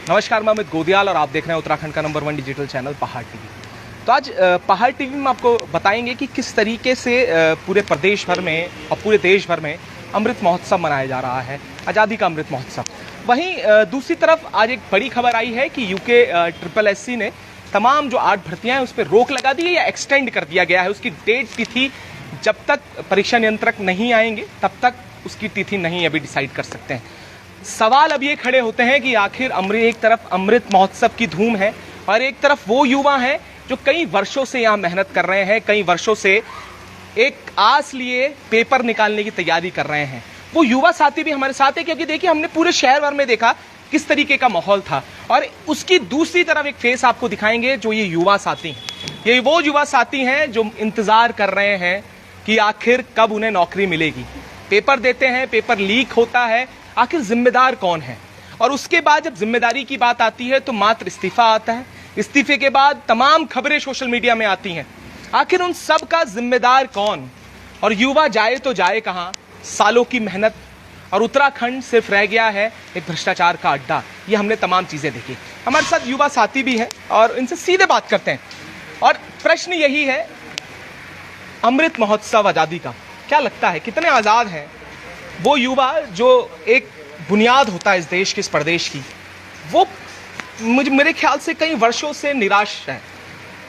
नमस्कार, मैं अमित गोदियाल और आप देख रहे हैं उत्तराखंड का नंबर 1 डिजिटल चैनल पहाड़ टीवी। तो आज पहाड़ टीवी में आपको बताएंगे कि किस तरीके से पूरे प्रदेश भर में और पूरे देश भर में अमृत महोत्सव मनाया जा रहा है, आज़ादी का अमृत महोत्सव। वहीं दूसरी तरफ आज एक बड़ी खबर आई है कि यूके SSSC ने तमाम जो 8 भर्तियां हैं उस पर रोक लगा दी है या एक्सटेंड कर दिया गया है। उसकी डेट तिथि जब तक परीक्षा नियंत्रक नहीं आएंगे तब तक उसकी तिथि नहीं अभी डिसाइड कर सकते हैं। सवाल अब ये खड़े होते हैं कि आखिर एक तरफ अमृत महोत्सव की धूम है और एक तरफ वो युवा हैं जो कई वर्षों से यहाँ मेहनत कर रहे हैं, कई वर्षों से एक आस लिए पेपर निकालने की तैयारी कर रहे हैं। वो युवा साथी भी हमारे साथ है, क्योंकि देखिए हमने पूरे शहर भर में देखा किस तरीके का माहौल था। और उसकी दूसरी तरफ एक फेस आपको दिखाएंगे जो ये युवा साथी हैं। ये वो युवा साथी हैं जो इंतजार कर रहे हैं कि आखिर कब उन्हें नौकरी मिलेगी। पेपर देते हैं, पेपर लीक होता है, आखिर जिम्मेदार कौन है? और उसके बाद जब जिम्मेदारी की बात आती है तो मात्र इस्तीफा आता है। इस्तीफे के बाद तमाम खबरें सोशल मीडिया में आती हैं। आखिर उन सब का जिम्मेदार कौन? और युवा जाए तो जाए कहां? सालों की मेहनत और उत्तराखंड सिर्फ रह गया है एक भ्रष्टाचार का अड्डा। ये हमने तमाम चीजें देखी। हमारे साथ युवा साथी भी हैं और इनसे सीधे बात करते हैं। और प्रश्न यही है, अमृत महोत्सव आजादी का क्या लगता है, कितने आजाद हैं वो युवा जो एक बुनियाद होता है इस देश की, इस प्रदेश की? वो मेरे ख्याल से कई वर्षों से निराश है।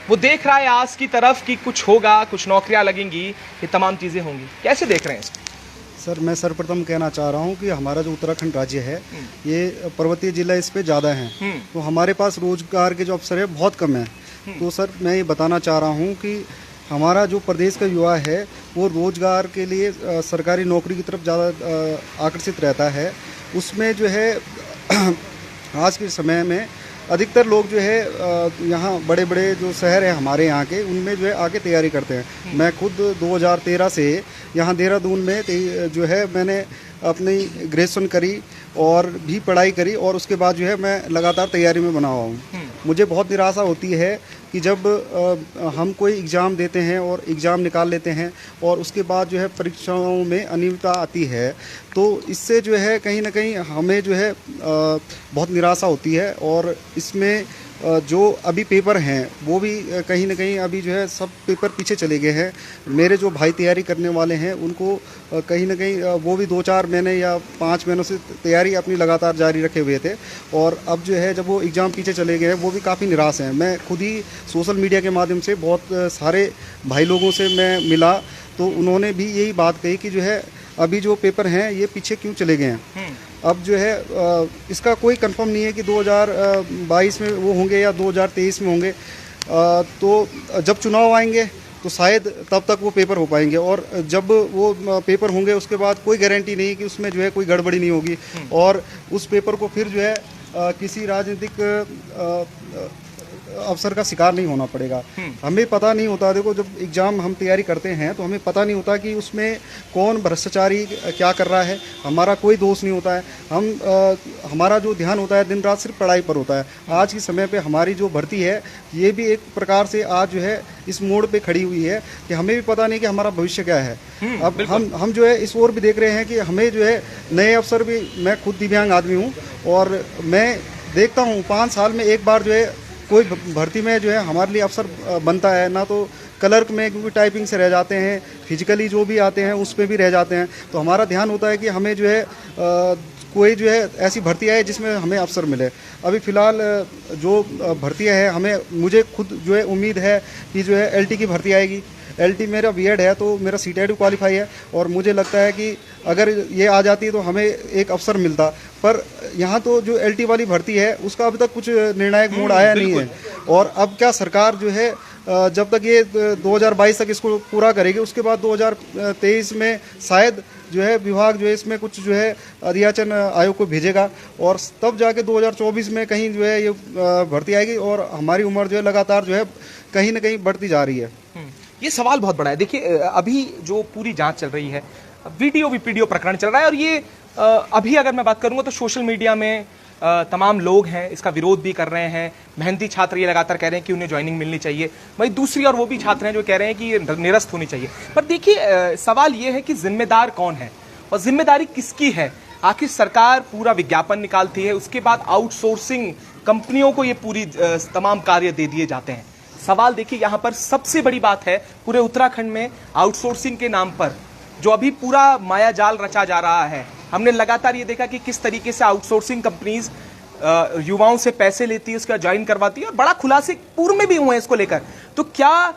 वो देख रहा है आस की तरफ कि कुछ होगा, कुछ नौकरियां लगेंगी, ये तमाम चीजें होंगी। कैसे देख रहे हैं इसको? सर, मैं सर्वप्रथम कहना चाह रहा हूँ कि हमारा जो उत्तराखंड राज्य है ये पर्वतीय जिला इस पे ज़्यादा है, तो हमारे पास रोजगार के जो अवसर है बहुत कम है। तो सर मैं ये बताना चाह रहा हूँ कि हमारा जो प्रदेश का युवा है वो रोजगार के लिए सरकारी नौकरी की तरफ ज़्यादा आकर्षित रहता है। उसमें जो है आज के समय में अधिकतर लोग जो है यहाँ बड़े बड़े जो शहर हैं हमारे यहाँ के, उनमें जो है आके तैयारी करते हैं। मैं खुद 2013 से यहाँ देहरादून में जो है मैंने अपनी ग्रेजुएशन करी और भी पढ़ाई करी, और उसके बाद जो है मैं लगातार तैयारी में बना हुआ हूँ। मुझे बहुत निराशा होती है कि जब हम कोई एग्ज़ाम देते हैं और एग्ज़ाम निकाल लेते हैं और उसके बाद जो है परीक्षाओं में अनियमितता आती है, तो इससे जो है कहीं ना कहीं हमें जो है बहुत निराशा होती है। और इसमें जो अभी पेपर हैं वो भी कहीं ना कहीं अभी जो है सब पेपर पीछे चले गए हैं। मेरे जो भाई तैयारी करने वाले हैं उनको कहीं ना कहीं वो भी 2-4 महीने या 5 महीनों से तैयारी अपनी लगातार जारी रखे हुए थे, और अब जो है जब वो एग्ज़ाम पीछे चले गए हैं वो भी काफ़ी निराश हैं। मैं खुद ही सोशल मीडिया के माध्यम से बहुत सारे भाई लोगों से मैं मिला, तो उन्होंने भी यही बात कही कि जो है अभी जो पेपर हैं ये पीछे क्यों चले गए हैं। अब जो है इसका कोई कंफर्म नहीं है कि 2022 में वो होंगे या 2023 में होंगे। तो जब चुनाव आएंगे तो शायद तब तक वो पेपर हो पाएंगे, और जब वो पेपर होंगे उसके बाद कोई गारंटी नहीं कि उसमें जो है कोई गड़बड़ी नहीं होगी, और उस पेपर को फिर जो है किसी राजनीतिक अवसर का शिकार नहीं होना पड़ेगा। हमें पता नहीं होता, देखो जब एग्ज़ाम हम तैयारी करते हैं तो हमें पता नहीं होता कि उसमें कौन भ्रष्टाचारी क्या कर रहा है। हमारा कोई दोष नहीं होता है। हमारा जो ध्यान होता है दिन रात सिर्फ पढ़ाई पर होता है। आज के समय पे हमारी जो भर्ती है ये भी एक प्रकार से आज जो है इस मोड़ पे खड़ी हुई है कि हमें भी पता नहीं कि हमारा भविष्य क्या है। अब हम जो है इस ओर भी देख रहे हैं कि हमें जो है नए अवसर भी, मैं खुद दिव्यांग आदमी हूँ और मैं देखता हूँ 5 साल में एक बार जो है कोई भर्ती में जो है हमारे लिए अवसर बनता है ना। तो क्लर्क में क्योंकि टाइपिंग से रह जाते हैं, फिजिकली जो भी आते हैं उस पर भी रह जाते हैं, तो हमारा ध्यान होता है कि हमें जो है कोई जो है ऐसी भर्ती आए जिसमें हमें अवसर मिले। अभी फ़िलहाल जो भर्तियाँ हैं मुझे खुद जो है उम्मीद है कि जो है LT की भर्ती आएगी। LT मेरा B.Ed है तो मेरा CTET क्वालिफाई है, और मुझे लगता है कि अगर ये आ जाती है तो हमें एक अवसर मिलता। पर यहाँ तो जो LT वाली भर्ती है उसका अभी तक कुछ निर्णायक मोड़ आया नहीं है, और अब क्या सरकार जो है जब तक ये 2022 तक इसको पूरा करेगी, उसके बाद 2023 में शायद जो है विभाग जो है इसमें कुछ जो है अधियाचन आयोग को भेजेगा, और तब जाके 2024 में कहीं जो है ये भर्ती आएगी, और हमारी उम्र जो है लगातार जो है कहीं ना कहीं बढ़ती जा रही है। ये सवाल बहुत बड़ा है। देखिए अभी जो पूरी जांच चल रही है, वीडियो प्रकरण चल रहा है, और ये अभी अगर मैं बात करूंगा तो सोशल मीडिया में तमाम लोग हैं इसका विरोध भी कर रहे हैं। मेहनती छात्र ये लगातार कह रहे हैं कि उन्हें ज्वाइनिंग मिलनी चाहिए, वही दूसरी और वो भी छात्र हैं जो कह रहे हैं कि ये निरस्त होनी चाहिए। पर देखिए सवाल ये है कि जिम्मेदार कौन है और जिम्मेदारी किसकी है आखिर सरकार पूरा विज्ञापन निकालती है, उसके बाद आउटसोर्सिंग कंपनियों को ये पूरी तमाम कार्य दे दिए जाते हैं। सवाल देखिए यहाँ पर सबसे बड़ी बात है, पूरे उत्तराखंड में आउटसोर्सिंग के नाम पर जो अभी पूरा माया जाल रचा जा रहा है, हमने लगातार ये देखा कि किस तरीके से आउटसोर्सिंग कंपनीज युवाओं से पैसे लेती है, उसका ज्वाइन करवाती है, और बड़ा खुलासे पूर्व में भी हुए हैं इसको लेकर। तो क्या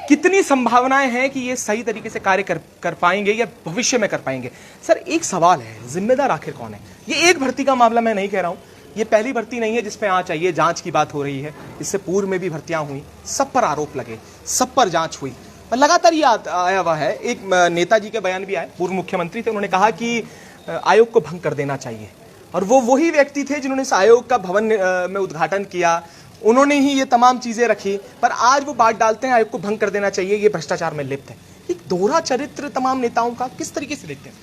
कितनी संभावनाएं हैं कि ये सही तरीके से कार्य कर पाएंगे या भविष्य में कर पाएंगे? सर एक सवाल है, जिम्मेदार आखिर कौन है? ये एक भर्ती का मामला मैं नहीं कह रहा हूं, ये पहली भर्ती नहीं है जिस पे आज चाहिए जांच की बात हो रही है। इससे पूर्व में भी भर्तियां हुई, सब पर आरोप लगे, सब पर जांच हुई, और लगातार ये आया हुआ है। एक नेताजी के बयान भी आए, पूर्व मुख्यमंत्री थे, उन्होंने कहा कि आयोग को भंग कर देना चाहिए, और वो वही व्यक्ति थे जिन्होंने इस आयोग का भवन में उद्घाटन किया, उन्होंने ही ये तमाम चीजें रखी, पर आज वो बात डालते हैं आयोग को भंग कर देना चाहिए, ये भ्रष्टाचार में लिप्त है। एक दोहरा चरित्र तमाम नेताओं का, किस तरीके से देखते हैं?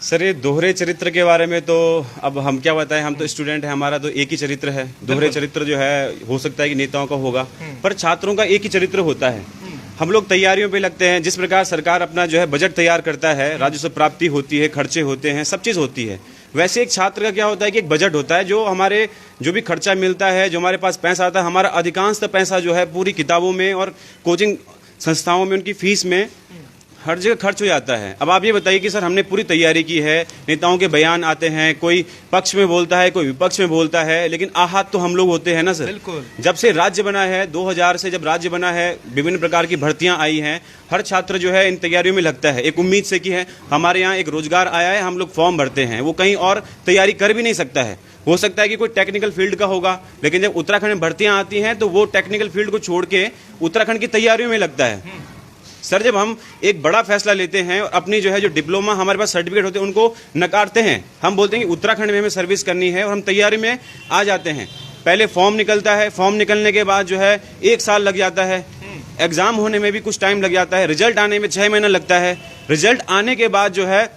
सर ये दोहरे चरित्र के बारे में तो अब हम क्या बताएं, हम तो स्टूडेंट हैं, हमारा तो एक ही चरित्र है। दोहरे चरित्र जो है हो सकता है कि नेताओं का होगा, पर छात्रों का एक ही चरित्र होता है। हम लोग तैयारियों पे लगते हैं, जिस प्रकार सरकार अपना जो है बजट तैयार करता है, राजस्व प्राप्ति होती है, खर्चे होते हैं, सब चीज़ होती है, वैसे एक छात्र का क्या होता है कि एक बजट होता है, जो हमारे जो भी खर्चा मिलता है, जो हमारे पास पैसा आता है, हमारा अधिकांश पैसा जो है पूरी किताबों में और कोचिंग संस्थाओं में उनकी फीस में हर जगह खर्च हो जाता है। अब आप ये बताइए कि सर हमने पूरी तैयारी की है, नेताओं के बयान आते हैं, कोई पक्ष में बोलता है, कोई विपक्ष में बोलता है, लेकिन आहत तो हम लोग होते हैं ना सर। बिल्कुल। जब से राज्य बना है, 2000 से जब राज्य बना है, विभिन्न प्रकार की भर्तियां आई हैं, हर छात्र जो है इन तैयारियों में लगता है, एक उम्मीद से कि है हमारे यहाँ एक रोजगार आया है, हम लोग फॉर्म भरते हैं, वो कहीं और तैयारी कर भी नहीं सकता है। हो सकता है कि कोई टेक्निकल फील्ड का होगा, लेकिन जब उत्तराखंड में भर्तियां आती हैं तो वो टेक्निकल फील्ड को छोड़ के उत्तराखंड की तैयारियों में लगता है। सर जब हम एक बड़ा फैसला लेते हैं और अपनी जो है जो डिप्लोमा हमारे पास सर्टिफिकेट होते हैं उनको नकारते हैं, हम बोलते हैं कि उत्तराखंड में हमें सर्विस करनी है, और हम तैयारी में आ जाते हैं। पहले फॉर्म निकलता है, फॉर्म निकलने के बाद जो है 1 साल लग जाता है, एग्जाम होने में भी कुछ टाइम लग जाता है, रिजल्ट आने में 6 महीना लगता है, रिजल्ट आने के बाद जो है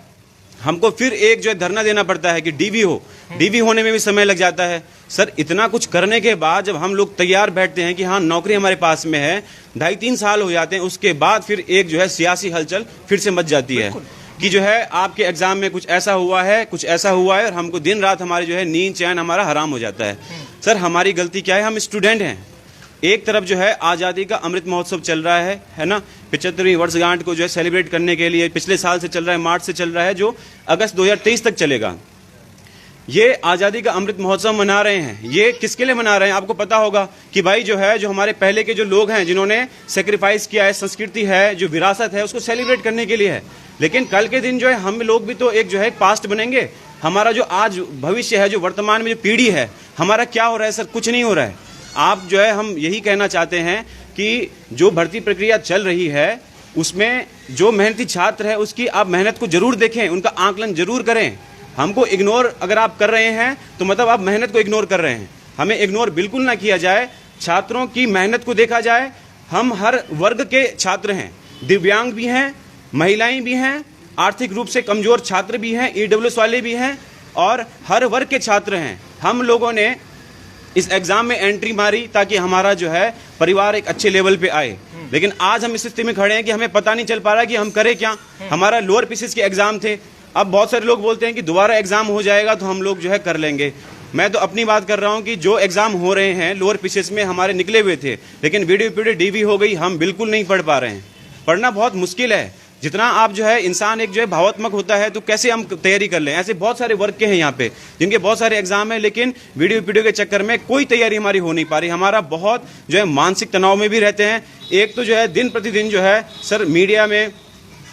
हमको फिर एक जो है धरना देना पड़ता है कि डीवी हो, डीवी होने में भी समय लग जाता है। सर इतना कुछ करने के बाद जब हम लोग तैयार बैठते हैं कि हाँ नौकरी हमारे पास में है, 2.5-3 साल हो जाते हैं, उसके बाद फिर एक जो है सियासी हलचल फिर से मच जाती है कि जो है आपके एग्जाम में कुछ ऐसा हुआ है, कुछ ऐसा हुआ है, और हमको दिन रात हमारी जो है नींद चैन हमारा हराम हो जाता है। सर हमारी गलती क्या है? हम स्टूडेंट हैं, एक तरफ जो है आज़ादी का अमृत महोत्सव चल रहा है ना, 75वीं वर्षगांठ को जो है सेलिब्रेट करने के लिए पिछले साल से चल रहा है, मार्च से चल रहा है, जो अगस्त 2023 तक चलेगा। ये आज़ादी का अमृत महोत्सव मना रहे हैं, ये किसके लिए मना रहे हैं? आपको पता होगा कि भाई जो है जो हमारे पहले के जो लोग हैं जिन्होंने सेक्रीफाइस किया है, संस्कृति है, जो विरासत है, उसको सेलिब्रेट करने के लिए है। लेकिन कल के दिन जो है हम लोग भी तो एक जो है पास्ट बनेंगे। हमारा जो आज भविष्य है, जो वर्तमान में जो पीढ़ी है, हमारा क्या हो रहा है? सर कुछ नहीं हो रहा है। आप जो है हम यही कहना चाहते हैं कि जो भर्ती प्रक्रिया चल रही है उसमें जो मेहनती छात्र है उसकी आप मेहनत को जरूर देखें, उनका आकलन जरूर करें। हमको इग्नोर अगर आप कर रहे हैं तो मतलब आप मेहनत को इग्नोर कर रहे हैं। हमें इग्नोर बिल्कुल ना किया जाए, छात्रों की मेहनत को देखा जाए। हम हर वर्ग के छात्र हैं, दिव्यांग भी हैं, महिलाएं भी हैं, आर्थिक रूप से कमजोर छात्र भी हैं, ईडब्ल्यूएस वाले भी हैं, और हर वर्ग के छात्र हैं। हम लोगों ने इस एग्जाम में एंट्री मारी ताकि हमारा जो है परिवार एक अच्छे लेवल पे आए, लेकिन आज हम इस स्थिति में खड़े हैं कि हमें पता नहीं चल पा रहा कि हम करें क्या। हमारा लोअर पीसीस के एग्जाम थे, अब बहुत सारे लोग बोलते हैं कि दोबारा एग्जाम हो जाएगा तो हम लोग जो है कर लेंगे। मैं तो अपनी बात कर रहा हूं कि जो एग्जाम हो रहे हैं लोअर पीसीस में हमारे निकले हुए थे, लेकिन वीडियो पीरियड डीवी हो गई, हम बिल्कुल नहीं पढ़ पा रहे हैं। पढ़ना बहुत मुश्किल है। जितना आप जो है इंसान एक जो है भावात्मक होता है तो कैसे हम तैयारी कर लें। ऐसे बहुत सारे वर्ग के हैं यहाँ पे जिनके बहुत सारे एग्जाम है, लेकिन वीडियो के चक्कर में कोई तैयारी हमारी हो नहीं पा रही। हमारा बहुत जो है मानसिक तनाव में भी रहते हैं। एक तो जो है दिन प्रतिदिन जो है सर मीडिया में,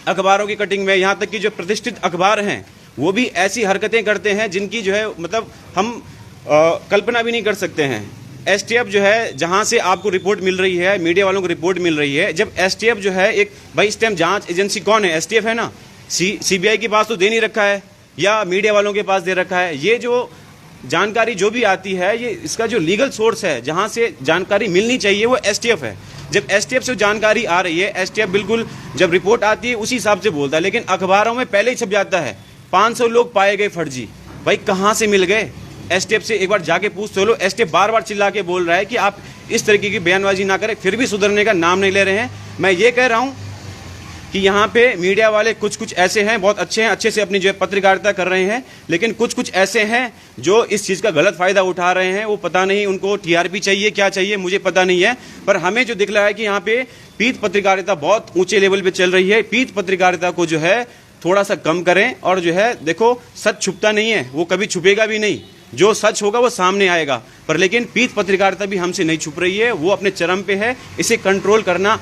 अखबारों की कटिंग में, यहाँ तक कि जो प्रतिष्ठित अखबार हैं वो भी ऐसी हरकतें करते हैं जिनकी जो है मतलब हम कल्पना भी नहीं कर सकते हैं। एसटीएफ जो है जहां से आपको रिपोर्ट मिल रही है, मीडिया वालों को रिपोर्ट मिल रही है, जब एसटीएफ जो है एक भाई इस टाइम जांच एजेंसी कौन है? एसटीएफ है ना। सीबीआई के पास तो दे नहीं रखा है या मीडिया वालों के पास दे रखा है। ये जो जानकारी जो भी आती है, ये इसका जो लीगल सोर्स है जहां से जानकारी मिलनी चाहिए वो एसटीएफ है। जब एसटीएफ से जानकारी आ रही है, एसटीएफ बिल्कुल जब रिपोर्ट आती है उसी हिसाब से बोलता है, लेकिन अखबारों में पहले ही छप जाता है 500 लोग पाए गए फर्जी। भाई कहाँ से मिल गए? एसटीएफ से एक बार जाके पूछ तो लो। एसटीएफ बार बार चिल्ला के बोल रहा है कि आप इस तरीके की बयानबाजी ना करें, फिर भी सुधरने का नाम नहीं ले रहे हैं। मैं ये कह रहा हूं कि यहाँ पे मीडिया वाले कुछ ऐसे हैं, बहुत अच्छे हैं, अच्छे से अपनी जो है पत्रकारिता कर रहे हैं, लेकिन कुछ ऐसे हैं जो इस चीज़ का गलत फायदा उठा रहे हैं। वो पता नहीं उनको टीआरपी चाहिए, क्या चाहिए, मुझे पता नहीं है, पर हमें जो दिख रहा है कि यहाँ पे पीठ पत्रकारिता बहुत ऊंचे लेवल पे चल रही है। पीठ पत्रकारिता को जो है थोड़ा सा कम करें, और जो है देखो सच छुपता नहीं है, वो कभी छुपेगा भी नहीं, जो सच होगा वो सामने आएगा, पर लेकिन पीठ पत्रकारिता भी हमसे नहीं छुप रही है, वो अपने चरम पे है। इसे कंट्रोल करना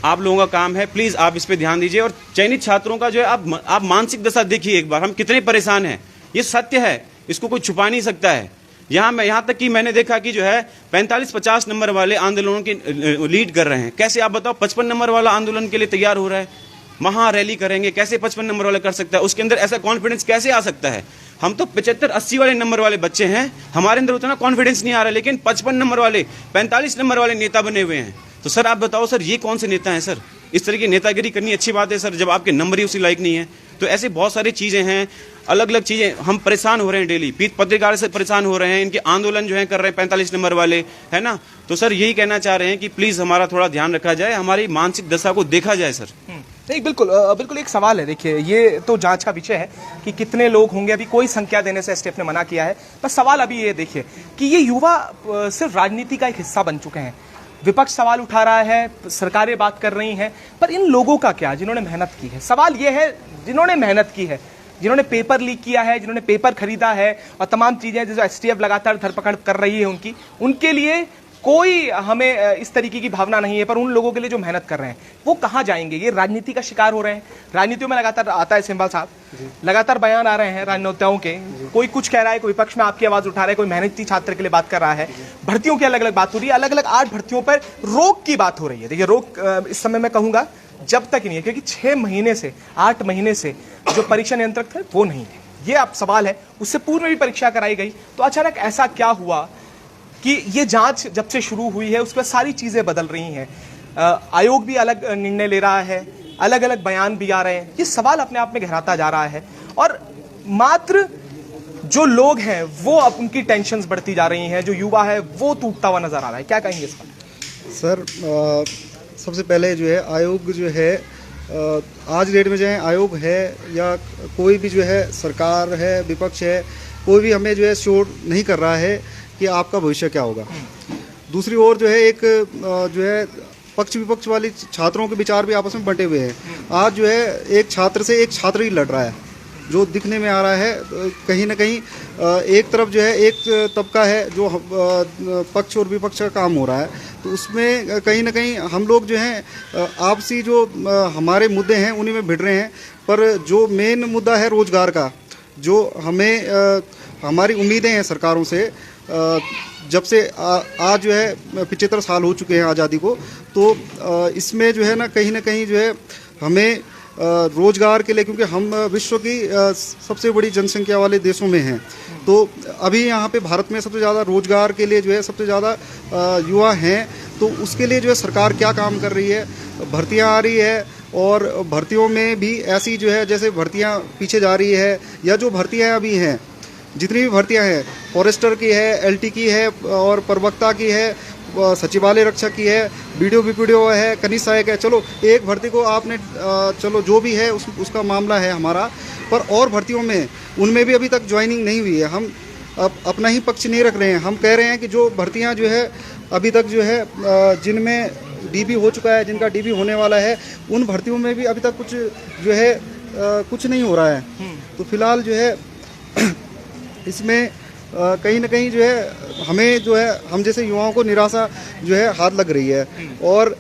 आप लोगों का काम है, प्लीज आप इस पे ध्यान दीजिए। और चयनित छात्रों का जो है आप मानसिक दशा देखिए एक बार, हम कितने परेशान हैं, ये सत्य है, इसको कोई छुपा नहीं सकता है। यहाँ तक कि मैंने देखा कि जो है 45-50 नंबर वाले आंदोलनों की लीड कर रहे हैं। कैसे आप बताओ 55 नंबर वाला आंदोलन के लिए तैयार हो रहा है, महा रैली करेंगे, कैसे 55 नंबर वाला कर सकता है? उसके अंदर ऐसा कॉन्फिडेंस कैसे आ सकता है? हम तो 75-80 वाले नंबर वाले बच्चे हैं, हमारे अंदर उतना कॉन्फिडेंस नहीं आ रहा, लेकिन 55 नंबर वाले 45 नंबर वाले नेता बने हुए हैं। तो सर आप बताओ सर, ये कौन से नेता हैं सर? इस तरह की नेतागिरी करनी अच्छी बात है सर, जब आपके नंबर ही उसी लायक नहीं है? तो ऐसे बहुत सारी चीजें हैं, अलग अलग चीजें, हम परेशान हो रहे हैं डेली, पीठ पत्रकार से परेशान हो रहे हैं, इनके आंदोलन जो है कर रहे हैं 45 नंबर वाले, है ना? तो सर यही कहना चाह रहे हैं कि प्लीज हमारा थोड़ा ध्यान रखा जाए, हमारी मानसिक दशा को देखा जाए सर। नहीं, बिल्कुल एक सवाल है। देखिए, ये तो जांच का विषय है कि कितने लोग होंगे, अभी कोई संख्या देने से एसटीएफ ने मना किया है, पर सवाल अभी ये देखिए कि ये युवा सिर्फ राजनीति का एक हिस्सा बन चुके हैं। विपक्ष सवाल उठा रहा है, सरकारें बात कर रही हैं, पर इन लोगों का क्या, जिन्होंने मेहनत की है? सवाल ये है, जिन्होंने मेहनत की है, जिन्होंने पेपर लीक किया है, जिन्होंने पेपर खरीदा है और तमाम चीजें जो एसटीएफ लगातार धरपकड़ कर रही है उनके लिए कोई हमें इस तरीके की भावना नहीं है, पर उन लोगों के लिए जो मेहनत कर रहे हैं वो कहां जाएंगे? ये राजनीति का शिकार हो रहे हैं। राजनीतियों में लगातार आता है सिंबल साहब, लगातार बयान आ रहे हैं राजनेताओं के, कोई कुछ कह रहा है, कोई विपक्ष में आपकी आवाज उठा रहा है, कोई मेहनती छात्र के लिए बात कर रहा है, भर्तियों की अलग अलग बात हो रही है, अलग अलग 8 भर्तियों पर रोक की बात हो रही है। देखिए, रोक इस समय मैं कहूंगा जब तक नहीं है, क्योंकि 6 महीने से 8 महीने से जो परीक्षा नियंत्रक थे वो नहीं है। ये अब सवाल है, उससे पूर्व में भी परीक्षा कराई गई, तो अचानक ऐसा क्या हुआ कि ये जांच जब से शुरू हुई है उस पर सारी चीजें बदल रही हैं? आयोग भी अलग निर्णय ले रहा है, अलग अलग बयान भी आ रहे हैं, ये सवाल अपने आप में गहराता जा रहा है, और मात्र जो लोग हैं वो अब उनकी टेंशन्स बढ़ती जा रही हैं, जो युवा है वो टूटता हुआ नजर आ रहा है। क्या कहेंगे इस पर? सर सबसे पहले जो है आयोग जो है आज डेट में जो है आयोग है या कोई भी जो है सरकार है, विपक्ष है, कोई भी हमें जो है श्योर नहीं कर रहा है कि आपका भविष्य क्या होगा। दूसरी ओर जो है एक जो है पक्ष विपक्ष वाली छात्रों के विचार भी आपस में बंटे हुए हैं। आज जो है एक छात्र से एक छात्र ही लड़ रहा है, जो दिखने में आ रहा है। कहीं ना कहीं एक तरफ जो है एक तबका है जो पक्ष और विपक्ष का काम हो रहा है, तो उसमें कहीं ना कहीं हम लोग जो हैं आपसी जो हमारे मुद्दे हैं उन्हीं में भिड़ रहे हैं। पर जो मेन मुद्दा है रोजगार का, जो हमें हमारी उम्मीदें हैं सरकारों से, जब से आज जो है 75 साल हो चुके हैं आज़ादी को, तो इसमें जो है ना कहीं जो है हमें रोजगार के लिए, क्योंकि हम विश्व की सबसे बड़ी जनसंख्या वाले देशों में हैं, तो अभी यहाँ पे भारत में सबसे ज़्यादा रोजगार के लिए जो है सबसे ज़्यादा युवा हैं, तो उसके लिए जो है सरकार क्या काम कर रही है? भर्तियाँ आ रही है, और भर्तियों में भी ऐसी जो है जैसे भर्तियाँ पीछे जा रही है, या जो भर्तियाँ अभी हैं, जितनी भी भर्तियां हैं, फॉरेस्टर की है, एलटी की है, और प्रवक्ता की है, सचिवालय रक्षक की है, बीडीओ है, कनिष्ठ सहायक है। चलो एक भर्ती को आपने चलो जो भी है उसका मामला है हमारा, पर और भर्तियों में उनमें भी अभी तक ज्वाइनिंग नहीं हुई है। हम अपना ही पक्ष नहीं रख रहे हैं, हम कह रहे हैं कि जो भर्तियां जो है अभी तक जो है जिनमें डीबी हो चुका है, जिनका डीबी होने वाला है, उन भर्तियों में भी अभी तक कुछ जो है कुछ नहीं हो रहा है। तो फिलहाल जो है इसमें कहीं ना कहीं जो है हमें जो है हम जैसे युवाओं को निराशा जो है हाथ लग रही है। और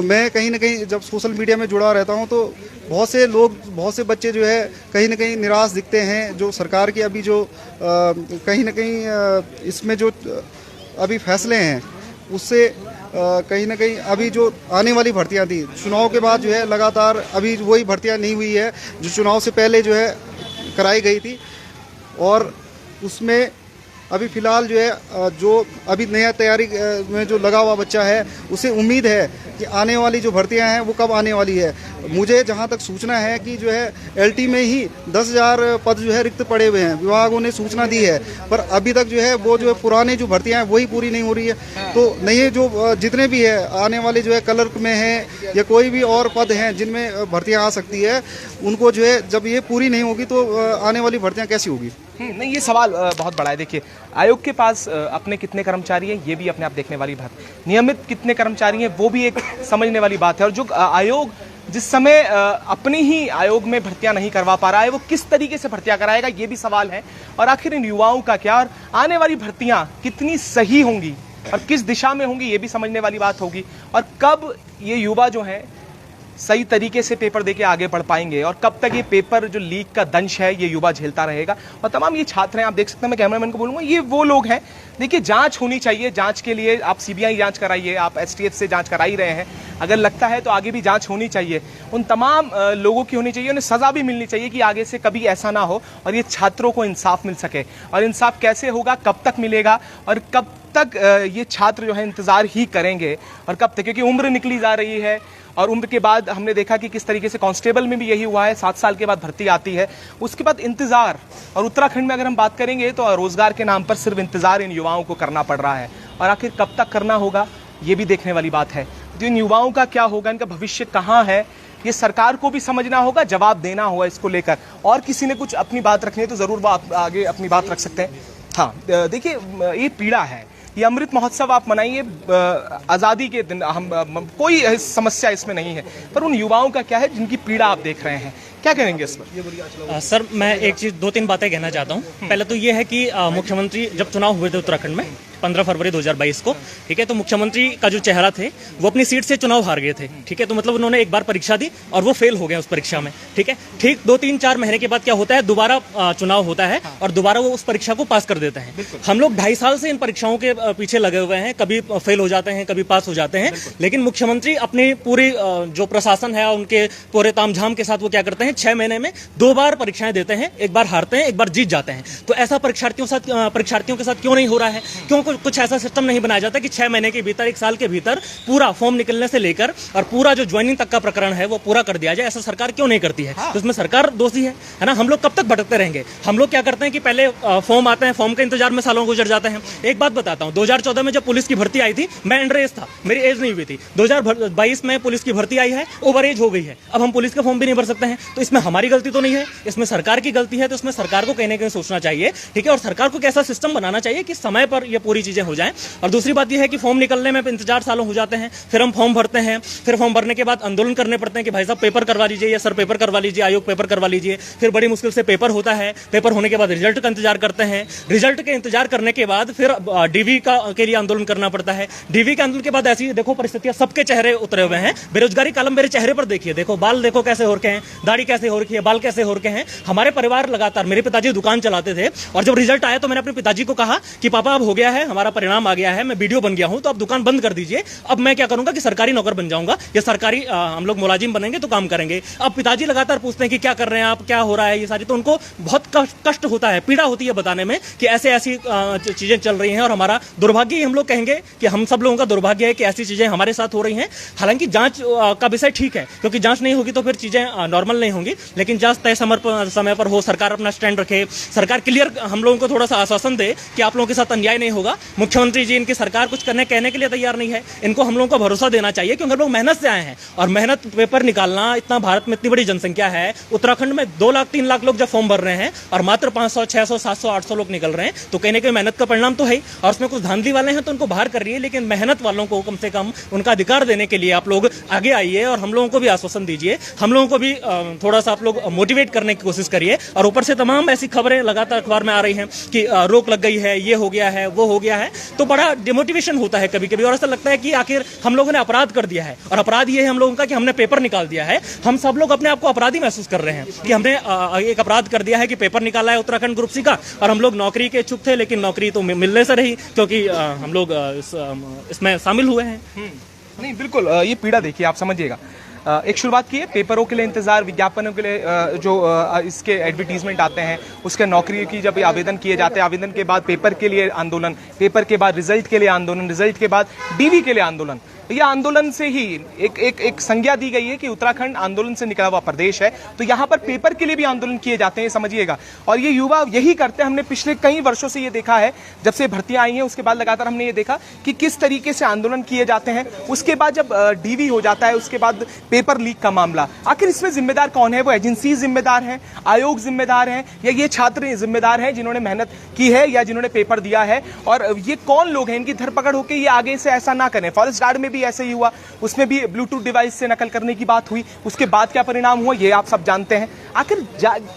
मैं कहीं ना कहीं जब सोशल मीडिया में जुड़ा रहता हूं, तो बहुत से लोग, बहुत से बच्चे जो है कहीं ना कहीं निराश दिखते हैं, जो सरकार की अभी जो कहीं ना कहीं इसमें जो अभी फैसले हैं उससे कहीं ना कहीं अभी जो आने वाली भर्तियां थी चुनाव के बाद जो है लगातार अभी वही भर्तियां नहीं हुई है जो चुनाव से पहले जो है कराई गई थी, और उसमें अभी फिलहाल जो है जो अभी नया तैयारी में जो लगा हुआ बच्चा है उसे उम्मीद है कि आने वाली जो भर्तियां हैं वो कब आने वाली है। मुझे जहां तक सूचना है कि जो है एलटी में ही 10,000 पद जो है रिक्त पड़े हुए हैं, विभागों ने सूचना दी है, पर अभी तक जो है वो जो है पुराने जो भर्तियां हैं वही पूरी नहीं हो रही है। तो नए जो जितने भी है आने वाले जो है क्लर्क में है या कोई भी और पद हैं जिनमें भर्तियां आ सकती है, उनको जो है जब ये पूरी नहीं होगी तो आने वाली भर्तियां कैसी होगी। नहीं, ये सवाल बहुत बड़ा है। देखिए, आयोग के पास अपने कितने कर्मचारी हैं ये भी अपने आप देखने वाली बात, नियमित कितने कर्मचारी हैं वो भी एक समझने वाली बात है। और जो आयोग जिस समय अपनी ही आयोग में भर्तियां नहीं करवा पा रहा है वो किस तरीके से भर्तियां कराएगा ये भी सवाल है। और आखिर इन युवाओं का क्या, और आने वाली भर्तियां कितनी सही होंगी और किस दिशा में होंगी ये भी समझने वाली बात होगी। और कब ये युवा जो है सही तरीके से पेपर देके आगे बढ़ पाएंगे और कब तक ये पेपर जो लीक का दंश है ये युवा झेलता रहेगा। और तमाम ये छात्र हैं, आप देख सकते हैं, मैं कैमरामैन को बोलूंगा ये वो लोग हैं। देखिए, जांच होनी चाहिए, जांच के लिए आप सीबीआई जांच कराइए, आप एसटीएफ से जांच करा ही रहे हैं, अगर लगता है तो आगे भी जांच होनी चाहिए। उन तमाम लोगों की होनी चाहिए, उन्हें सजा भी मिलनी चाहिए कि आगे से कभी ऐसा ना हो और ये छात्रों को इंसाफ मिल सके। और इंसाफ कैसे होगा, कब तक मिलेगा और कब तक ये छात्र जो है इंतजार ही करेंगे और कब तक, क्योंकि उम्र निकली जा रही है और उम्र के बाद हमने देखा कि किस तरीके से कांस्टेबल में भी यही हुआ है, 7 साल के बाद भर्ती आती है, उसके बाद इंतजार। और उत्तराखंड में अगर हम बात करेंगे तो रोजगार के नाम पर सिर्फ इंतजार इन युवाओं को करना पड़ रहा है और आखिर कब तक करना होगा ये भी देखने वाली बात है। तो इन युवाओं का क्या होगा, इनका भविष्य कहाँ है, ये सरकार को भी समझना होगा, जवाब देना होगा इसको लेकर। और किसी ने कुछ अपनी बात रखनी है तो जरूर वो आगे अपनी बात रख सकते हैं। हाँ, देखिए, ये पीड़ा है, ये अमृत महोत्सव आप मनाइए, आज़ादी के दिन, हम कोई समस्या इसमें नहीं है, पर उन युवाओं का क्या है जिनकी पीड़ा आप देख रहे हैं, क्या करेंगे इस पर? सर, मैं एक चीज़ 2-3 बातें कहना चाहता हूँ। पहले तो ये है कि मुख्यमंत्री जब चुनाव हुए थे उत्तराखंड में 15 फरवरी 2022 को, ठीक है, तो मुख्यमंत्री का जो चेहरा थे वो अपनी सीट से चुनाव हार गए थे, ठीक है, तो मतलब उन्होंने एक बार परीक्षा दी और वो फेल हो गए उस परीक्षा में, ठीक है। ठीक 2-3-4 महीने के बाद क्या होता है, दोबारा चुनाव होता है और दोबारा वो उस परीक्षा को पास कर देते हैं। हम लोग 2.5 साल से इन परीक्षाओं के पीछे लगे हुए हैं, कभी फेल हो जाते हैं, कभी पास हो जाते हैं, लेकिन मुख्यमंत्री अपनी पूरी जो प्रशासन है उनके पूरे तामझाम के साथ वो क्या करते हैं, 6 महीने में 2 बार परीक्षाएं देते हैं, एक बार हारते हैं, एक बार जीत जाते हैं। तो ऐसा परीक्षार्थियों के साथ क्यों नहीं हो रहा है? क्यों कुछ ऐसा सिस्टम नहीं बनाया जाता कि 6 महीने के भीतर, 1 साल के भीतर पूरा फॉर्म निकलने से लेकर और पूरा जो ज्वाइनिंग तक का प्रकरण है वो पूरा कर दिया जाए? ऐसा सरकार क्यों नहीं करती है? तो इसमें सरकार दोषी है ना। हम लोग कब तक भटकते रहेंगे? हम लोग क्या करते हैं कि पहले फॉर्म आते हैं, फॉर्म के इंतजार में सालों गुजर जाते हैं। एक बात बताता हूं, 2014 में जब पुलिस की भर्ती आई थी, मैं अंडर एज था, मेरी एज नहीं हुई थी। 2022 में पुलिस की भर्ती आई है, ओवर एज हो गई है, अब हम पुलिस का फॉर्म भी नहीं भर सकते हैं। तो इसमें हमारी गलती तो नहीं है, इसमें सरकार की गलती है। तो इसमें सरकार को कहीं ना कहीं सोचना चाहिए, ठीक है, और सरकार को कैसा सिस्टम बनाना चाहिए कि समय पर ये पूरी चीजें हो जाएं। और दूसरी बात यह है कि फॉर्म निकलने में इंतजार सालों हो जाते हैं, फिर हम फॉर्म भरते हैं, फिर फॉर्म भरने के बाद आंदोलन करने पड़ते हैं कि भाई साहब पेपर करवा लीजिए या सर पेपर करवा लीजिए, आयोग पेपर करवा लीजिए। फिर बड़ी मुश्किल से पेपर होता है, पेपर होने के बाद रिजल्ट का इंतजार करते हैं, रिजल्ट के इंतजार करने के बाद फिर डीवी के लिए आंदोलन करना पड़ता है। डीवी के आंदोलन के बाद ऐसी देखो परिस्थितियां, सबके चेहरे उतरे हुए हैं, बेरोजगारी कालम मेरे चेहरे पर देखिए, देखो बाल देखो कैसे हो रखे हैं, दाढ़ी कैसे हो रखी है, बाल कैसे हो रखे हैं। हमारे परिवार लगातार, मेरे पिताजी दुकान चलाते थे और जब रिजल्ट आया तो मैंने अपने पिताजी को कहा कि पापा अब हो गया है, हमारा परिणाम आ गया है, मैं वीडियो बन गया हूं, तो अब दुकान बंद कर दीजिए, अब मैं क्या करूंगा कि सरकारी नौकर बन जाऊंगा या सरकारी हम लोग मुलाजिम बनेंगे तो काम करेंगे। अब पिताजी लगातार पूछते हैं कि क्या कर रहे हैं आप, क्या हो रहा है, ये सारी, तो उनको बहुत कष्ट होता है, पीड़ा होती है बताने में कि ऐसे ऐसी चीजें चल रही हैं। और हमारा दुर्भाग्य ही हम लोग कहेंगे कि हम सब लोगों का दुर्भाग्य है कि ऐसी चीजें हमारे साथ हो रही हैं। हालांकि जांच का विषय ठीक है, क्योंकि जांच नहीं होगी तो फिर चीजें नॉर्मल नहीं होंगी, लेकिन जांच तय समय पर हो, सरकार अपना स्टैंड रखे, सरकार क्लियर हम लोगों को थोड़ा सा आश्वासन दे कि आप लोगों के साथ अन्याय नहीं होगा। मुख्यमंत्री जी, इनकी सरकार कुछ कहने के लिए तैयार नहीं है, इनको हम लोगों को भरोसा देना चाहिए क्योंकि हम लोग मेहनत से आए हैं और मेहनत पेपर निकालना, इतना भारत में इतनी बड़ी जनसंख्या है, उत्तराखंड में 2 लाख 3 लाख लोग जब फॉर्म भर रहे हैं और मात्र 500 600 700 800 लोग निकल रहे हैं, तो कहीं ना कहीं मेहनत का परिणाम तो है। और उसमें कुछ धांधली वाले हैं तो उनको बाहर कर रही है, लेकिन मेहनत वालों को कम से कम उनका अधिकार देने के लिए आप लोग आगे आइए और हम लोगों को भी आश्वासन दीजिए, हम लोगों को भी थोड़ा सा आप लोग मोटिवेट करने की कोशिश करिए। और ऊपर से तमाम ऐसी खबरें लगातार अखबार में आ रही हैं कि रोक लग गई है, ये हो गया है, वो हो गया है, तो बड़ा डिमोटिवेशन होता है कभी कभी और ऐसा लगता है कि आखिर हम लोगों ने अपराध कर दिया है। और अपराध ये है हम लोगों का कि हमने पेपर निकाल दिया है। हम सब लोग अपने आप को अपराधी महसूस कर रहे हैं कि हमने एक अपराध कर दिया है कि पेपर निकाला है उत्तराखंड ग्रुप सी का और हम लोग नौकरी के इच्छुक थे, लेकिन नौकरी तो मिलने से रही क्योंकि हम लोग इसमें शामिल हुए हैं। नहीं, बिल्कुल, ये पीड़ा देखिए, आप समझिएगा। एक शुरुआत की है, पेपरों के लिए इंतज़ार, विज्ञापनों के लिए जो इसके एडवर्टीजमेंट आते हैं, उसके नौकरी की जब आवेदन किए जाते हैं, आवेदन के बाद पेपर के लिए आंदोलन, पेपर के बाद रिजल्ट के लिए आंदोलन, रिजल्ट के बाद डीवी के लिए आंदोलन। यह आंदोलन से ही एक संज्ञा दी गई है कि उत्तराखंड आंदोलन से निकला हुआ प्रदेश है, तो यहाँ पर पेपर के लिए भी आंदोलन किए जाते हैं, समझिएगा। और ये युवा यही करते हैं। हमने पिछले कई वर्षों से ये देखा है, जब से भर्तियां आई हैं उसके बाद लगातार हमने ये देखा कि किस तरीके से आंदोलन किए जाते हैं। उसके बाद जब डीवी हो जाता है, उसके बाद पेपर लीक का मामला, आखिर इसमें जिम्मेदार कौन है? वो एजेंसी जिम्मेदार है, आयोग जिम्मेदार है, या ये छात्र जिम्मेदार हैं जिन्होंने मेहनत की है या जिन्होंने पेपर दिया है? और ये कौन लोग हैं, इनकी धरपकड़ होकर ये आगे से ऐसा ना करें। फॉरेस्ट गार्ड में भी ऐसे ही हुआ, उसमें भी ब्लूटूथ डिवाइस से नकल करने की बात हुई, उसके बाद क्या परिणाम हुआ ये आप सब जानते हैं। आखिर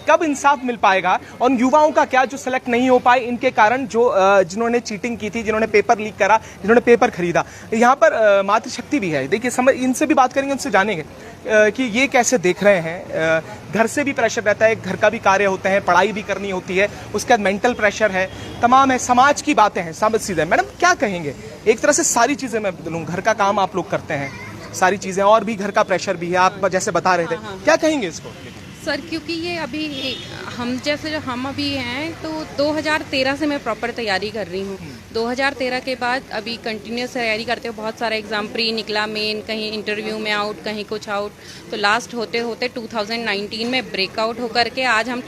कब इंसाफ मिल पाएगा? और युवाओं का क्या जो सेलेक्ट नहीं हो पाए इनके कारण, जो जिन्होंने चीटिंग की थी, जिन्होंने पेपर लीक करा, जिन्होंने पेपर खरीदा। यहाँ पर मातृशक्ति भी है, देखिए समझ, इनसे भी बात करेंगे, उनसे जानेंगे कि ये कैसे देख रहे हैं। घर से भी प्रेशर रहता है, घर का भी कार्य होते हैं, पढ़ाई भी करनी होती है, उसके बाद मेंटल प्रेशर है, तमाम है, समाज की बातें हैं, समझ सीधे। मैडम क्या कहेंगे? एक तरह से सारी चीज़ें मैं बदलूँ, घर का काम आप लोग करते हैं, सारी चीज़ें, और भी घर का प्रेशर भी है, आप जैसे बता रहे थे, क्या कहेंगे इसको? सर क्योंकि ये अभी हम अभी हैं तो 2013 से मैं प्रॉपर तैयारी कर रही हूँ। 2013 के बाद अभी कंटिन्यूस तैयारी करते हो, बहुत सारा एग्ज़ाम प्री निकला, मेन, कहीं इंटरव्यू में आउट, कहीं कुछ आउट, तो लास्ट होते होते 2019 में ब्रेकआउट होकर के आज हम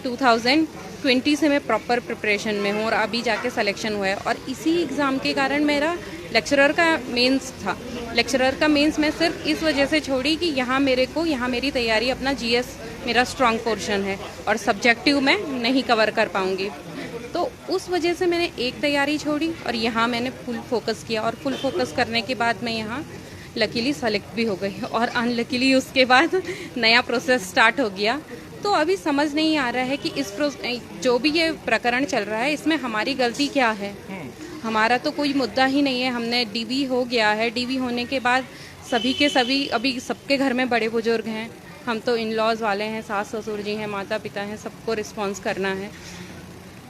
2020 से मैं प्रॉपर प्रिपरेशन में हूँ और अभी जाके सिलेक्शन हुआ है। और इसी एग्ज़ाम के कारण मेरा लेक्चरर का मेंस था। लेक्चरर का मेंस मैं सिर्फ इस वजह से छोड़ी कि यहाँ मेरी तैयारी, अपना जीएस मेरा स्ट्रॉन्ग पोर्शन है और सब्जेक्टिव मैं नहीं कवर कर पाऊँगी, तो उस वजह से मैंने एक तैयारी छोड़ी और यहाँ मैंने फुल फोकस किया। और फुल फोकस करने के बाद मैं यहाँ लकीली सेलेक्ट भी हो गई और अनलकीली उसके बाद नया प्रोसेस स्टार्ट हो गया। तो अभी समझ नहीं आ रहा है कि जो भी ये प्रकरण चल रहा है इसमें हमारी गलती क्या है। हमारा तो कोई मुद्दा ही नहीं है, हमने डीवी हो गया है, डीवी होने के बाद सभी के सभी, अभी सबके घर में बड़े बुजुर्ग हैं, हम तो इन लॉज वाले हैं, सास ससुर जी हैं, माता पिता हैं, सबको रिस्पॉन्स करना है,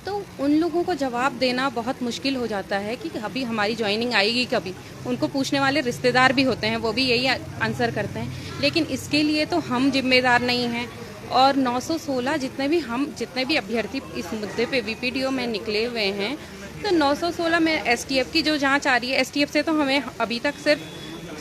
तो उन लोगों को जवाब देना बहुत मुश्किल हो जाता है कि अभी हमारी ज्वाइनिंग आएगी कभी। उनको पूछने वाले रिश्तेदार भी होते हैं, वो भी यही आंसर करते हैं, लेकिन इसके लिए तो हम जिम्मेदार नहीं हैं। और 916 जितने भी अभ्यर्थी इस मुद्दे पे वीपीडीओ में निकले हुए हैं, तो 916 में एसटीएफ की जो जांच आ रही है, एसटीएफ से तो हमें अभी तक सिर्फ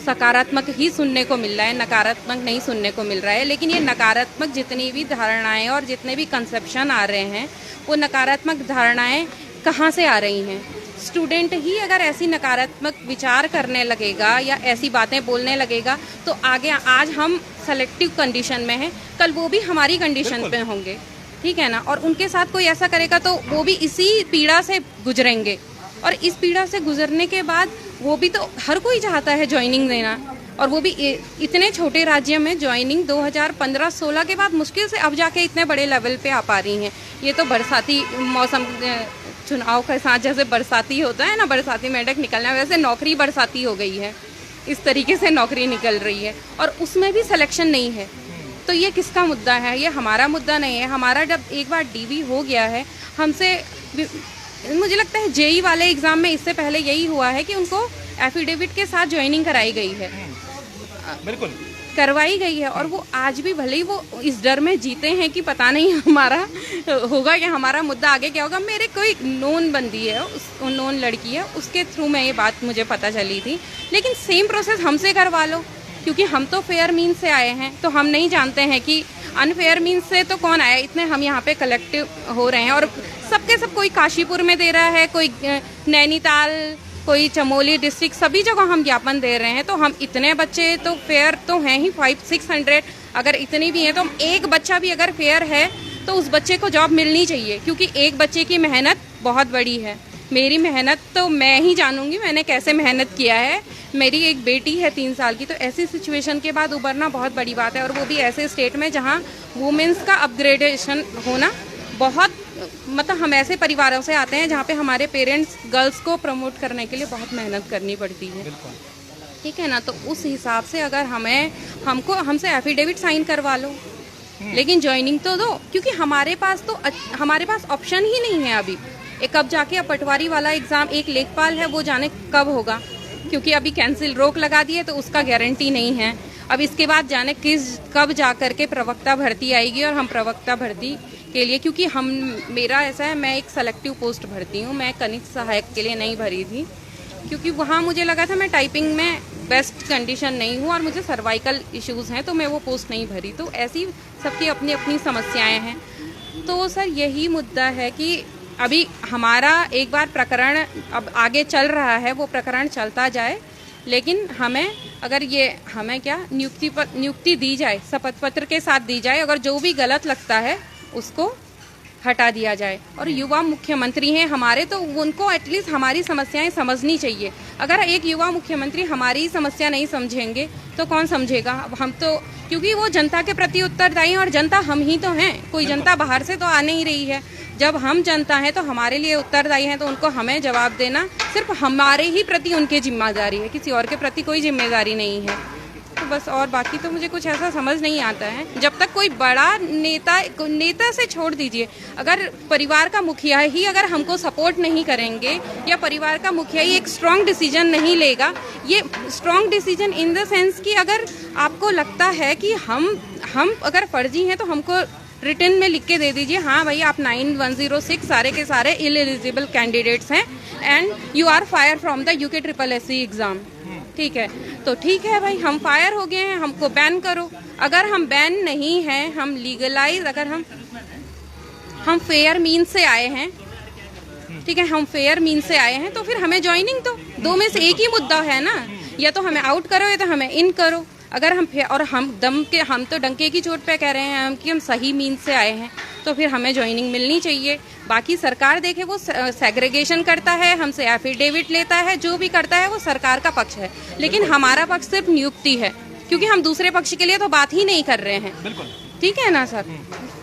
सकारात्मक ही सुनने को मिल रहा है, नकारात्मक नहीं सुनने को मिल रहा है। लेकिन ये नकारात्मक जितनी भी धारणाएं और जितने भी कंसेप्शन आ रहे हैं, वो नकारात्मक धारणाएं कहाँ से आ रही हैं? स्टूडेंट ही अगर ऐसी नकारात्मक विचार करने लगेगा या ऐसी बातें बोलने लगेगा, तो आगे आज हम सेलेक्टिव कंडीशन में हैं, कल वो भी हमारी कंडीशन पे होंगे, ठीक है ना? और उनके साथ कोई ऐसा करेगा तो वो भी इसी पीड़ा से गुजरेंगे, और इस पीड़ा से गुजरने के बाद वो भी तो हर कोई चाहता है ज्वाइनिंग देना, और वो भी इतने छोटे राज्य में ज्वाइनिंग 2015-16 के बाद मुश्किल से अब जाके इतने बड़े लेवल पे आ पा रही हैं। ये तो बरसाती मौसम, चुनाव के साथ जैसे बरसाती होता है ना, बरसाती मेंढक निकलना, वैसे नौकरी बरसाती हो गई है, इस तरीके से नौकरी निकल रही है और उसमें भी सिलेक्शन नहीं है। तो ये किसका मुद्दा है? ये हमारा मुद्दा नहीं है। हमारा जब एक बार डीवी हो गया है, हमसे, मुझे लगता है जेई वाले एग्ज़ाम में इससे पहले यही हुआ है कि उनको एफिडेविट के साथ ज्वाइनिंग कराई गई है, बिल्कुल करवाई गई है, और वो आज भी भले ही वो इस डर में जीते हैं कि पता नहीं हमारा होगा कि हमारा मुद्दा आगे क्या होगा। मेरे कोई नोन बंदी है, नोन लड़की है, उसके थ्रू मैं ये बात मुझे पता चली थी, लेकिन सेम प्रोसेस हमसे करवा लो, क्योंकि हम तो फेयर मीन्स से आए हैं, तो हम नहीं जानते हैं कि अनफेयर मीन्स से तो कौन आया। इतने हम यहाँ पे कलेक्टिव हो रहे हैं और सबके सब, कोई काशीपुर में दे रहा है, कोई नैनीताल, कोई चमोली डिस्ट्रिक्ट, सभी जगह हम ज्ञापन दे रहे हैं। तो हम इतने बच्चे तो फेयर तो हैं ही, 500-600 अगर इतनी भी हैं, तो एक बच्चा भी अगर फेयर है तो उस बच्चे को जॉब मिलनी चाहिए, क्योंकि एक बच्चे की मेहनत बहुत बड़ी है। मेरी मेहनत तो मैं ही जानूंगी मैंने कैसे मेहनत किया है। मेरी एक बेटी है 3 साल की, तो ऐसी सिचुएशन के बाद उभरना बहुत बड़ी बात है, और वो भी ऐसे स्टेट में जहाँ वुमेन्स का अपग्रेडेशन होना बहुत, मतलब हम ऐसे परिवारों से आते हैं जहाँ पे हमारे पेरेंट्स गर्ल्स को प्रमोट करने के लिए बहुत मेहनत करनी पड़ती है, ठीक है ना? तो उस हिसाब से अगर हमसे एफिडेविट साइन करवा लो, लेकिन ज्वाइनिंग तो दो, क्योंकि हमारे पास ऑप्शन ही नहीं है अभी। एक अब जाके पटवारी वाला एग्ज़ाम, एक लेखपाल है, वो जाने कब होगा, क्योंकि अभी कैंसिल रोक लगा दी है, तो उसका गारंटी नहीं है। अब इसके बाद जाने कब जा करके प्रवक्ता भर्ती आएगी और हम प्रवक्ता भर्ती के लिए, क्योंकि मेरा ऐसा है, मैं एक सेलेक्टिव पोस्ट भरती हूँ, मैं कनिष्ठ सहायक के लिए नहीं भरी थी क्योंकि वहाँ मुझे लगा था मैं टाइपिंग में बेस्ट कंडीशन नहीं हूँ और मुझे सर्वाइकल इश्यूज़ हैं, तो मैं वो पोस्ट नहीं भरी। तो ऐसी सबकी अपनी अपनी समस्याएं हैं। तो सर यही मुद्दा है कि अभी हमारा एक बार प्रकरण अब आगे चल रहा है, वो प्रकरण चलता जाए, लेकिन हमें अगर ये हमें क्या नियुक्ति दी जाए, शपथ पत्र के साथ दी जाए, अगर जो भी गलत लगता है उसको हटा दिया जाए। और युवा मुख्यमंत्री हैं हमारे, तो उनको एटलीस्ट हमारी समस्याएं समझनी चाहिए। अगर एक युवा मुख्यमंत्री हमारी समस्या नहीं समझेंगे तो कौन समझेगा? हम तो, क्योंकि वो जनता के प्रति उत्तरदायी हैं और जनता हम ही तो हैं, कोई जनता बाहर से तो आ नहीं रही है। जब हम जनता हैं तो हमारे लिए उत्तरदायी हैं, तो उनको हमें जवाब देना सिर्फ हमारे ही प्रति उनकी जिम्मेदारी है, किसी और के प्रति कोई जिम्मेदारी नहीं है। तो बस, और बाकी तो मुझे कुछ ऐसा समझ नहीं आता है। जब तक कोई बड़ा नेता से छोड़ दीजिए, अगर परिवार का मुखिया ही अगर हमको सपोर्ट नहीं करेंगे या परिवार का मुखिया ही एक स्ट्रॉन्ग डिसीजन नहीं लेगा, ये strong decision in the sense कि अगर आपको लगता है कि हम अगर फर्जी हैं तो हमको रिटर्न में लिख के दे दीजिए, हाँ भाई आप 9106 सारे के सारे इनएलिजिबल कैंडिडेट्स हैं and you are fire from the UK SSC exam. ठीक है, तो ठीक है भाई, हम फायर हो गए हैं, हमको बैन करो। अगर हम बैन नहीं हैं, हम लीगलाइज, अगर हम फेयर मीन से आए हैं, ठीक है, हम फेयर मीन से आए हैं, तो फिर हमें ज्वाइनिंग दो में से एक ही मुद्दा है ना, या तो हमें आउट करो या तो हमें इन करो। अगर हम तो डंके की चोट पे कह रहे हैं कि हम सही मीन से आए हैं, तो फिर हमें ज्वाइनिंग मिलनी चाहिए। बाकी सरकार देखे, वो सेग्रीगेशन करता है, हमसे एफिडेविट लेता है, जो भी करता है वो सरकार का पक्ष है, लेकिन हमारा पक्ष सिर्फ नियुक्ति है, क्योंकि हम दूसरे पक्ष के लिए तो बात ही नहीं कर रहे हैं। बिल्कुल ठीक है ना सर?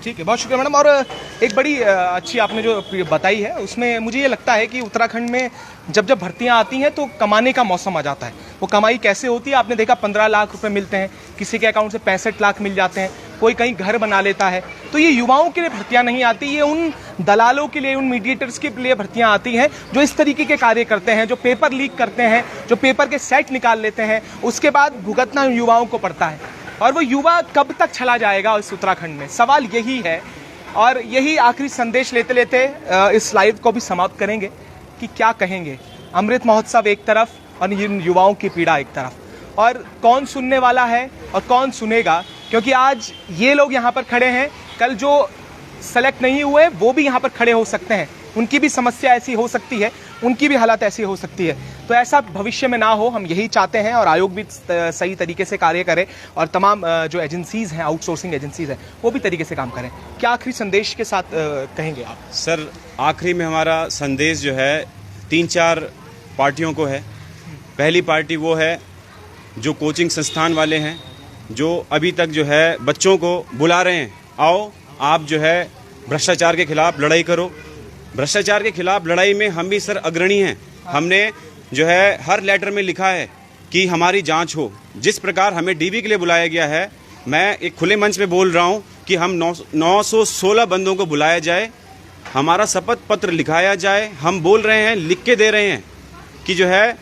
ठीक है, बहुत शुक्रिया मैडम। और एक बड़ी अच्छी आपने जो बताई है, उसमें मुझे ये लगता है कि उत्तराखंड में जब भर्तियां आती हैं तो कमाने का मौसम आ जाता है। वो कमाई कैसे होती है आपने देखा, 15 लाख रुपए मिलते हैं, किसी के अकाउंट से 65 लाख मिल जाते हैं, कोई कहीं घर बना लेता है। तो ये युवाओं के लिए भर्तियां नहीं आती, ये उन दलालों के लिए, उन मीडिएटर्स के लिए भर्तियां आती हैं जो इस तरीके के कार्य करते हैं, जो पेपर लीक करते हैं, जो पेपर के सेट निकाल लेते हैं, उसके बाद भुगतना युवाओं को पड़ता है। और वो युवा कब तक चला जाएगा इस उत्तराखंड में, सवाल यही है। और यही आखिरी संदेश लेते लेते इस लाइव को भी समाप्त करेंगे कि क्या कहेंगे। अमृत महोत्सव एक तरफ और इन युवाओं की पीड़ा एक तरफ, और कौन सुनने वाला है और कौन सुनेगा, क्योंकि आज ये लोग यहाँ पर खड़े हैं, कल जो सेलेक्ट नहीं हुए वो भी यहाँ पर खड़े हो सकते हैं, उनकी भी समस्या ऐसी हो सकती है, उनकी भी हालत ऐसी हो सकती है। तो ऐसा भविष्य में ना हो, हम यही चाहते हैं, और आयोग भी सही तरीके से कार्य करे और तमाम जो एजेंसीज हैं, आउटसोर्सिंग एजेंसीज हैं, वो भी तरीके से काम करें। क्या आखिरी संदेश के साथ कहेंगे आप? सर, आखिरी में हमारा संदेश जो है 3-4 पार्टियों को है। पहली पार्टी वो है जो कोचिंग संस्थान वाले हैं, जो अभी तक जो है बच्चों को बुला रहे हैं, आओ आप जो है भ्रष्टाचार के खिलाफ लड़ाई करो। भ्रष्टाचार के खिलाफ लड़ाई में हम भी सर अग्रणी हैं। हमने जो है हर लेटर में लिखा है कि हमारी जांच हो। जिस प्रकार हमें डीवी के लिए बुलाया गया है, मैं एक खुले मंच पे बोल रहा हूं कि हम 916 बंदों को बुलाया जाए, हमारा शपथ पत्र लिखाया जाए। हम बोल रहे हैं, लिख के दे रहे हैं कि जो है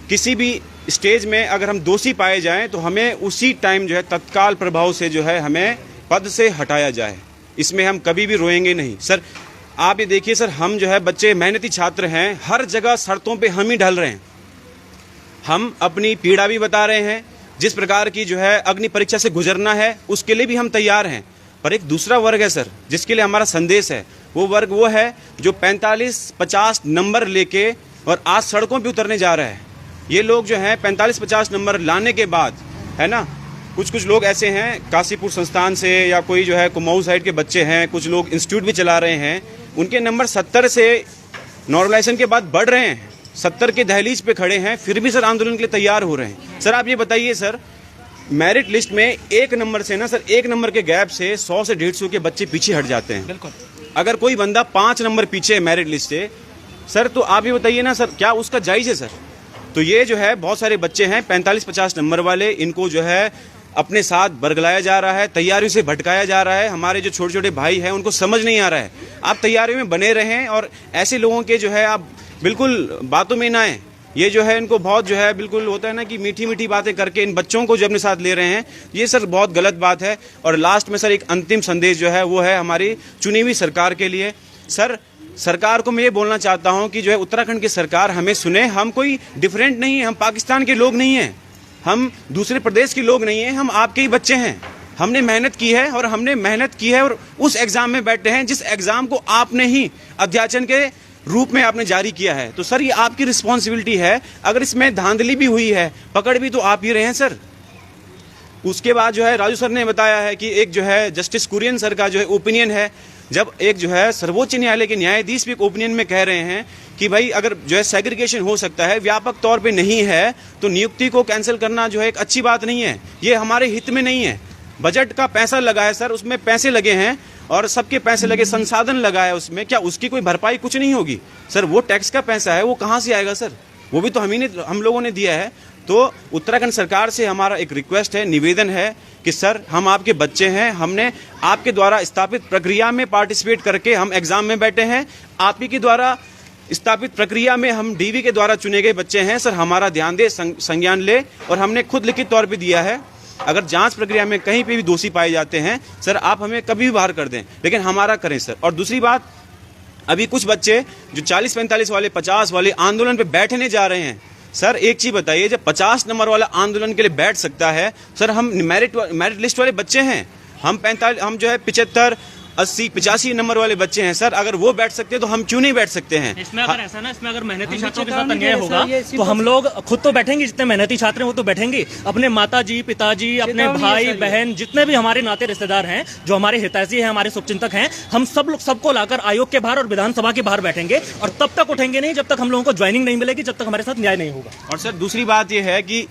किसी भी स्टेज में अगर हम दोषी पाए जाएं तो हमें उसी टाइम जो है तत्काल प्रभाव से जो है हमें पद से हटाया जाए। इसमें हम कभी भी रोएंगे नहीं। सर आप ये देखिए सर, हम जो है बच्चे मेहनती छात्र हैं, हर जगह शर्तों पे हम ही ढल रहे हैं। हम अपनी पीड़ा भी बता रहे हैं, जिस प्रकार की जो है अग्नि परीक्षा से गुजरना है उसके लिए भी हम तैयार हैं। पर एक दूसरा वर्ग है सर, जिसके लिए हमारा संदेश है, वो वर्ग वो है जो 45-50 नंबर लेके और आज सड़कों पे उतरने जा रहा है। ये लोग जो हैं 45-50 नंबर लाने के बाद, है ना, कुछ लोग ऐसे हैं काशीपुर संस्थान से या कोई जो है कुमाऊं साइड के बच्चे हैं, कुछ लोग इंस्टीट्यूट भी चला रहे हैं, उनके नंबर 70 से नॉर्मलाइजेशन के बाद बढ़ रहे हैं, 70 के दहलीज पे खड़े हैं, फिर भी सर आंदोलन के लिए तैयार हो रहे हैं। सर आप ये बताइए सर, मेरिट लिस्ट में 1 नंबर से ना सर, 1 नंबर के गैप से 100 से 150 के बच्चे पीछे हट जाते हैं। बिल्कुल। अगर कोई बंदा 5 नंबर पीछे है मेरिट लिस्ट से सर, तो आप ये बताइए ना सर, क्या उसका जायज है सर? तो ये जो है बहुत सारे बच्चे हैं 45-50 नंबर वाले, इनको जो है अपने साथ बरगलाया जा रहा है, तैयारियों से भटकाया जा रहा है। हमारे जो छोटे छोटे भाई हैं उनको समझ नहीं आ रहा है। आप तैयारियों में बने रहें और ऐसे लोगों के जो है आप बिल्कुल बातों में ना आए। ये जो है इनको बहुत जो है बिल्कुल होता है ना कि मीठी मीठी बातें करके इन बच्चों को जो अपने साथ ले रहे हैं, ये सर बहुत गलत बात है। और लास्ट में सर एक अंतिम संदेश जो है वो है हमारी चुनी हुई सरकार के लिए। सर सरकार को मैं ये बोलना चाहता हूँ कि जो है उत्तराखंड की सरकार हमें सुने। हम कोई डिफरेंट नहीं है, हम पाकिस्तान के लोग नहीं हैं, हम दूसरे प्रदेश के लोग नहीं हैं, हम आपके ही बच्चे हैं। हमने मेहनत की है और उस एग्जाम में बैठे हैं जिस एग्जाम को आपने ही अध्याचन के रूप में आपने जारी किया है। तो सर ये आपकी रिस्पॉन्सिबिलिटी है। अगर इसमें धांधली भी हुई है, पकड़ भी तो आप ही रहे हैं सर। उसके बाद जो है राजू सर ने बताया है कि एक जो है जस्टिस कुरियन सर का जो है ओपिनियन है, जब एक जो है सर्वोच्च न्यायालय के न्यायाधीश भी एक ओपिनियन में कह रहे हैं कि भाई अगर जो है सेग्रीगेशन हो सकता है, व्यापक तौर पे नहीं है, तो नियुक्ति को कैंसिल करना जो है एक अच्छी बात नहीं है, ये हमारे हित में नहीं है। बजट का पैसा लगा है सर, उसमें पैसे लगे हैं और सबके पैसे लगे, संसाधन लगा है उसमें, क्या उसकी कोई भरपाई कुछ नहीं होगी सर? वो टैक्स का पैसा है, वो कहाँ से आएगा सर? वो भी तो हम लोगों ने दिया है। तो उत्तराखंड सरकार से हमारा एक रिक्वेस्ट है, निवेदन है कि सर हम आपके बच्चे हैं, हमने आपके द्वारा स्थापित प्रक्रिया में पार्टिसिपेट करके हम एग्जाम में बैठे हैं, आप ही के द्वारा स्थापित प्रक्रिया में हम डीवी के द्वारा चुने गए बच्चे हैं। सर हमारा ध्यान दे, संज्ञान ले, और हमने खुद लिखित तौर पे दिया है। अगर जांच प्रक्रिया में कहीं पे भी दोषी पाए जाते हैं सर, आप हमें कभी भी बाहर कर दें, लेकिन हमारा करें सर। और दूसरी बात, अभी कुछ बच्चे जो 40-45 वाले, 50 वाले आंदोलन पे बैठने जा रहे हैं सर, एक चीज बताइए, जब 50 नंबर वाला आंदोलन के लिए बैठ सकता है सर, हम मेरिट लिस्ट वाले बच्चे हैं, हम 75, 80, 85 नंबर वाले बच्चे हैं सर। अगर वो बैठ सकते हैं तो हम क्यों नहीं बैठ सकते हैं? इसमें अगर ऐसा ना, इसमें अगर मेहनती छात्रों के साथ अन्याय होगा तो हम लोग खुद तो बैठेंगे, जितने मेहनती छात्र हैं वो तो बैठेंगे, अपने माताजी, पिताजी, अपने भाई बहन, जितने भी हमारे नाते रिश्तेदार हैं, जो हमारे हितैषी हैं, हमारे शुभचिंतक हैं, हम सब लोग सबको लाकर आयोग के बाहर और विधानसभा के बाहर बैठेंगे, और तब तक उठेंगे नहीं जब तक हम लोगों को ज्वाइनिंग नहीं मिलेगी, जब तक हमारे साथ न्याय नहीं होगा। और सर दूसरी बात यह है कि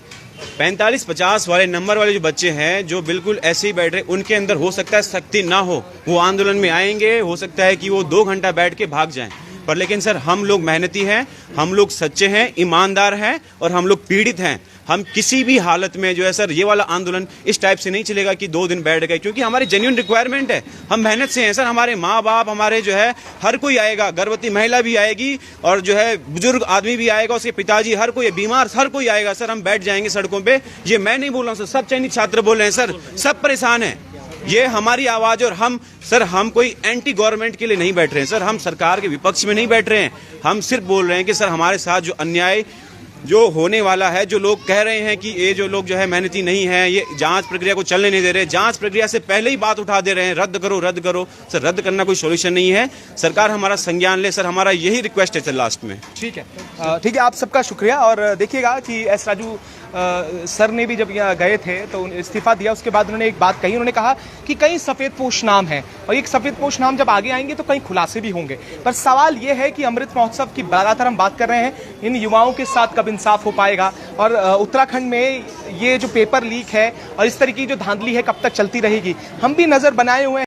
45-50 वाले नंबर वाले जो बच्चे हैं जो बिल्कुल ऐसे ही बैठ रहे, उनके अंदर हो सकता है शक्ति ना हो, वो आंदोलन में आएंगे, हो सकता है कि वो 2 घंटा बैठ के भाग जाएं, पर लेकिन सर हम लोग मेहनती हैं, हम लोग सच्चे हैं, ईमानदार हैं, और हम लोग पीड़ित हैं। हम किसी भी हालत में जो है सर ये वाला आंदोलन इस टाइप से नहीं चलेगा कि 2 दिन बैठ गए, क्योंकि हमारी जेन्युइन रिक्वायरमेंट है, हम मेहनत से हैं सर। हमारे माँ बाप, हमारे जो है हर कोई आएगा, गर्भवती महिला भी आएगी, और जो है बुजुर्ग आदमी भी आएगा, उसके पिताजी, हर कोई बीमार, हर कोई आएगा सर। हम बैठ जाएंगे सड़कों पे, ये मैं नहीं बोल रहा हूँ सर, सब चयनित छात्र बोल रहे हैं सर, सब परेशान हैं, ये हमारी आवाज। और हम सर, हम कोई एंटी गवर्नमेंट के लिए नहीं बैठ रहे हैं सर, हम सरकार के विपक्ष में नहीं बैठ रहे हैं, हम सिर्फ बोल रहे हैं कि सर हमारे साथ जो अन्याय जो होने वाला है, जो लोग कह रहे हैं कि ये जो लोग जो है मेहनती नहीं है, ये जांच प्रक्रिया को चलने नहीं दे रहे, जांच प्रक्रिया से पहले ही बात उठा दे रहे हैं, रद्द करो रद्द करो। सर रद्द करना कोई सॉल्यूशन नहीं है, सरकार हमारा संज्ञान ले सर, हमारा यही रिक्वेस्ट है सर लास्ट में। ठीक है, ठीक है, आप सबका शुक्रिया। और देखिएगा कि एस राजू सर ने भी जब यहाँ गए थे तो इस्तीफा दिया, उसके बाद उन्होंने एक बात कही, उन्होंने कहा कि कई सफ़ेदपोश नाम हैं, और एक सफ़ेदपोश नाम जब आगे आएंगे तो कई खुलासे भी होंगे, पर सवाल ये है कि अमृत महोत्सव की लगातार हम बात कर रहे हैं, इन युवाओं के साथ कब इंसाफ हो पाएगा, और उत्तराखंड में ये जो पेपर लीक है और इस तरीके की जो धांधली है कब तक चलती रहेगी। हम भी नज़र बनाए हुए हैं।